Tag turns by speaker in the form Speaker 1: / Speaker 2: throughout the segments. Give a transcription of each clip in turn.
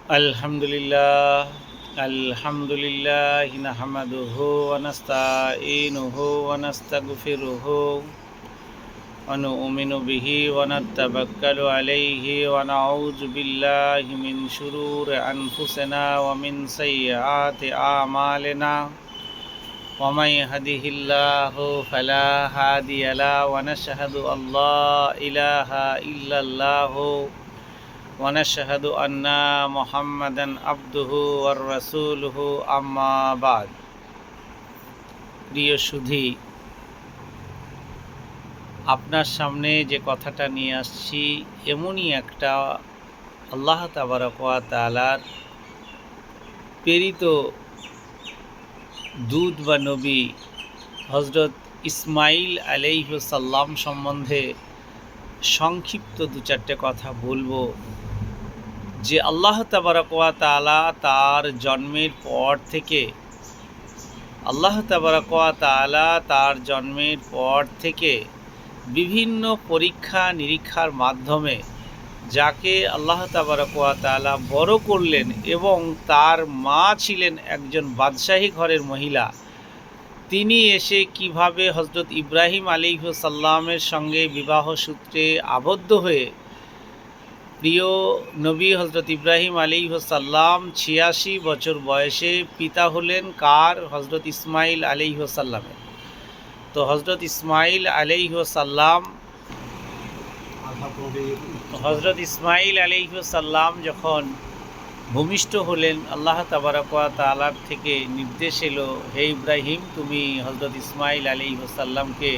Speaker 1: আলহামদুলিল্লাহ আলহামদুলিল্লাহি নাহমাদুহু ওয়া নাস্তাঈনুহু ওয়া নাস্তাগফিরুহু ওয়া নু'মিনু বিহি ওয়া নাতাওয়াক্কালু আলাইহি ওয়া নাউযু বিল্লাহি মিন শুরুরি আনফুসিনা ওয়া মিন সাইয়্যাতি আ'মালিনা ওয়া মান ইয়াহদিহিল্লাহু ফালা হাদিয়া লাহু ওয়া নাশহাদু আল্লা ইলাহা ইল্লাল্লাহু ونشهد أن محمدا عبده ورسوله أما بعد প্রিয় সুধী, আপনার সামনে যে কথাটা নিয়ে আসছি এমনই একটা আল্লাহ তাবারক ওয়া তাআলার প্রেরিত দূত বা নবী হযরত ইসমাঈল আলাইহিস সালাম সম্বন্ধে সংক্ষিপ্ত দু চারটে কথা বলবো। যে আল্লাহ তাবারক ওয়া তাআলা তার জন্মের পর থেকে বিভিন্ন পরীক্ষা নিরীক্ষার মাধ্যমে যাকে আল্লাহ তাবারক ওয়া তাআলা বড় করলেন এবং তার মা ছিলেন একজন বাদশাহী ঘরের মহিলা, তিনি এসে কিভাবে হযরত ইব্রাহিম আলাইহিস সালামের সঙ্গে বিবাহ সূত্রে আবদ্ধ হয়ে প্রিয় নবী হযরত ইব্রাহিম আলাইহিস সালাম ৮৬ বছর বয়সে পিতা হলেন কার? হযরত ইসমাঈল আলাইহিস সালামের। তো হযরত ইসমাঈল আলাইহিস সালাম যখন ভূমিষ্ঠ হলেন, আল্লাহ তাবারক ওয়া তাআলার থেকে নির্দেশ এলো, হে ইব্রাহিম, তুমি হযরত ইসমাঈল আলাইহিস সালামকে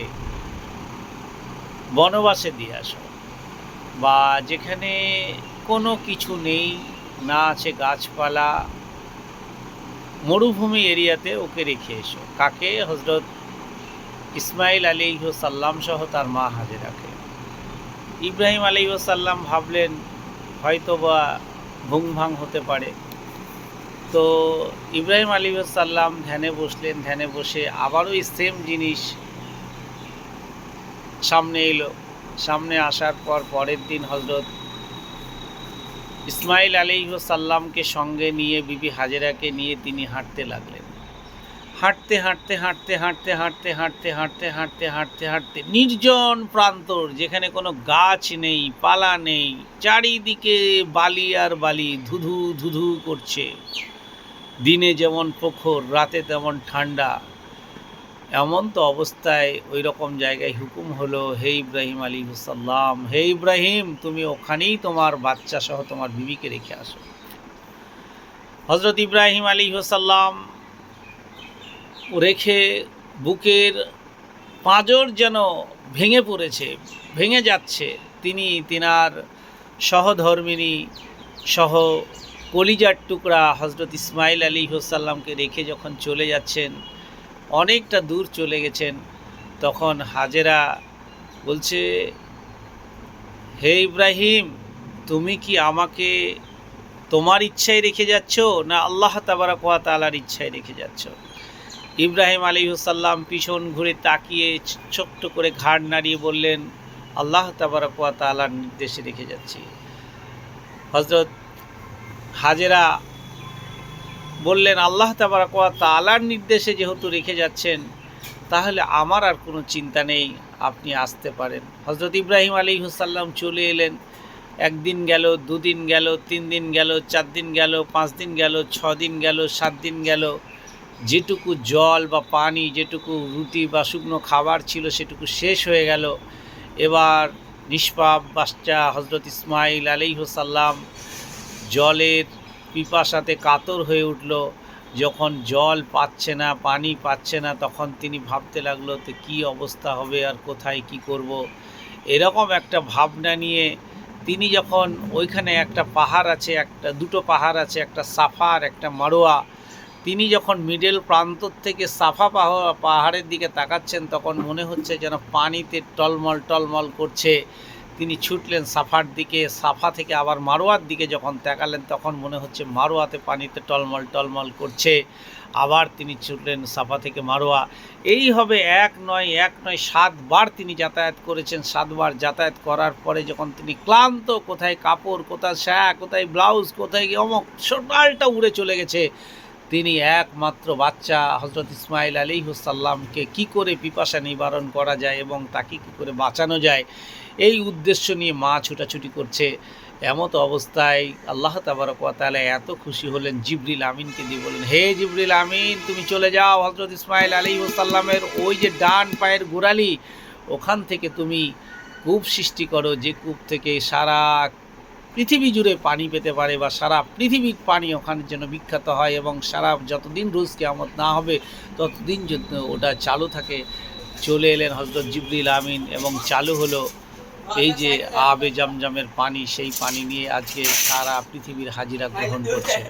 Speaker 1: বনবাসে দিয়ে আসো, বা যেখানে কোনো কিছু নেই, না আছে গাছপালা, মরুভূমি এরিয়াতে ওকে রেখে এসো। কাকে? হযরত ইসমাঈল আলাইহিস সালাম সহ তার মা হাজেরাকে। ইব্রাহিম আলাইহিস সালাম ভাবলেন হয়তোবা ভুংভাং হতে পারে। তো ইব্রাহিম আলাইহিস সালাম ধ্যানে বসলেন। ধ্যানে বসে আবারও সেম জিনিস সামনে এলো। সামনে আসার পর পরের দিন হযরত ইসমাঈল আলাইহিস সালামকে সঙ্গে নিয়ে বিবি হাজেরাকে নিয়ে তিনি হাঁটতে লাগলেন। হাঁটতে হাঁটতে হাঁটতে হাঁটতে হাঁটতে হাঁটতে হাঁটতে হাঁটতে হাঁটতে হাঁটতে নির্জন প্রান্তর, যেখানে কোনো গাছ নেই, পালা নেই, চারিদিকে বালি আর বালি, ধুধু ধুধু করছে। দিনে যেমন প্রখর, রাতে তেমন ঠান্ডা। এমন তো অবস্থায় ওই রকম জায়গায় হুকুম হলো, হে ইব্রাহিম আলাইহিস সালাম, হে ইব্রাহিম, তুমি ওখানেই তোমার বাচ্চা সহ তোমার বিবিকে রেখে আসো। হযরত ইব্রাহিম আলাইহিস সালাম রেখে বুকের পাঁজর যেন ভেঙে পড়েছে, ভেঙে যাচ্ছে। তিনি তিনার সহধর্মিণী সহ কলিজার টুকরা হযরত ইসমাঈল আলাইহিস সালামকে রেখে যখন চলে যাচ্ছেন, অনেকটা দূর চলে গেছেন, তখন হাজেরা বলছে, হে ইব্রাহিম, তুমি কি আমাকে তোমার ইচ্ছায় রেখে যাচ্ছ, না আল্লাহ তাবারক ওয়া তাআলার ইচ্ছায় রেখে যাচ্ছ? ইব্রাহিম আলাইহিস সালাম পিছন ঘুরে তাকিয়ে ছোট্ট করে ঘাড় নাড়িয়ে বললেন, আল্লাহ তাবারক ওয়া তাআলার নির্দেশে রেখে যাচ্ছি। হযরত হাজেরা বললেন, আল্লাহ তাবারক ওয়া তাআলার নির্দেশে যেহেতু রেখে যাচ্ছেন, তাহলে আমার আর কোনো চিন্তা নেই, আপনি আসতে পারেন। হযরত ইব্রাহিম আলাইহিস সালাম চলে এলেন। একদিন গেল, দুদিন গেল, 3 দিন গেল, 4 দিন গেল, 5 দিন গেল, 6 দিন গেল, 7 দিন গেল। যেটুকু জল বা পানি, যেটুকু রুটি বা শুকনো খাবার ছিল সেটুকু শেষ হয়ে গেল। এবার নিষ্পাপ বাচ্চা হযরত ইসমাঈল আলাইহিস সালাম জলের পিপাসাতে কাতর হয়ে উঠল। যখন জল পাচ্ছে না, পানি পাচ্ছে না, তখন তিনি ভাবতে লাগলো, তো কী অবস্থা হবে, আর কোথায় কি করব। এরকম একটা ভাবনা নিয়ে তিনি যখন ওইখানে একটা পাহাড় আছে, দুটো পাহাড় আছে, একটা সাফা আর একটা মারোয়া, তিনি যখন মিডল প্রান্তর থেকে সাফা পাহাড়ের দিকে তাকাচ্ছেন, তখন মনে হচ্ছে যেন পানিতে টলমল টলমল করছে। তিনি ছুটলেন সাফার দিকে। সাফা থেকে আবার মারোয়ার দিকে যখন তাকালেন তখন মনে হচ্ছে মারোয়াতে পানিতে টলমল টলমল করছে। আবার তিনি ছুটলেন সাফা থেকে মারোয়া। এই হবে এক নয় 7 বার তিনি যাতায়াত করেছেন। 7 বার যাতায়াত করার পরে যখন তিনি ক্লান্ত, কোথায় কাপড়, কোথায় শায়া, কোথায় ব্লাউজ, কোথায় অমক, টোটালটা উড়ে চলে গেছে। তিনি একমাত্র বাচ্চা হজরত ইসমাইল আলাইহিসসালামকে কি করে পিপাসা নিবারণ করা যায় এবং তাকে কি করে বাঁচানো যায়, এই উদ্দেশ্য নিয়ে মা ছুটাছুটি করছে। এমত অবস্থায় আল্লাহ তাবারক ওয়া তাআলা এত খুশি হলেন, জিবরিল আমিনকে দিয়ে বলেন, হে জিবরিল আমিন, তুমি চলে যাও হজরত ইসমাইল আলাইহিসসালামের ওই যে ডান পায়ের গোড়ালি, ওখান থেকে তুমি কূপ সৃষ্টি করো, যে কূপ থেকে সারা পৃথিবী জুড়ে পানি পেতে পারে, বা সারা পৃথিবীর পানি ওখানের জন্য বিখ্যাত হয়, এবং সারা যতদিন রোজ কিয়ামত না হবে ততদিন যদি ওটা চালু থাকে। চলে এলেন হজরত জিবরিল আমিন এবং চালু হলো এই যে আবে জামজামের পানি, সেই পানি নিয়ে আজকে সারা পৃথিবীর হাজিরা গ্রহণ করছে।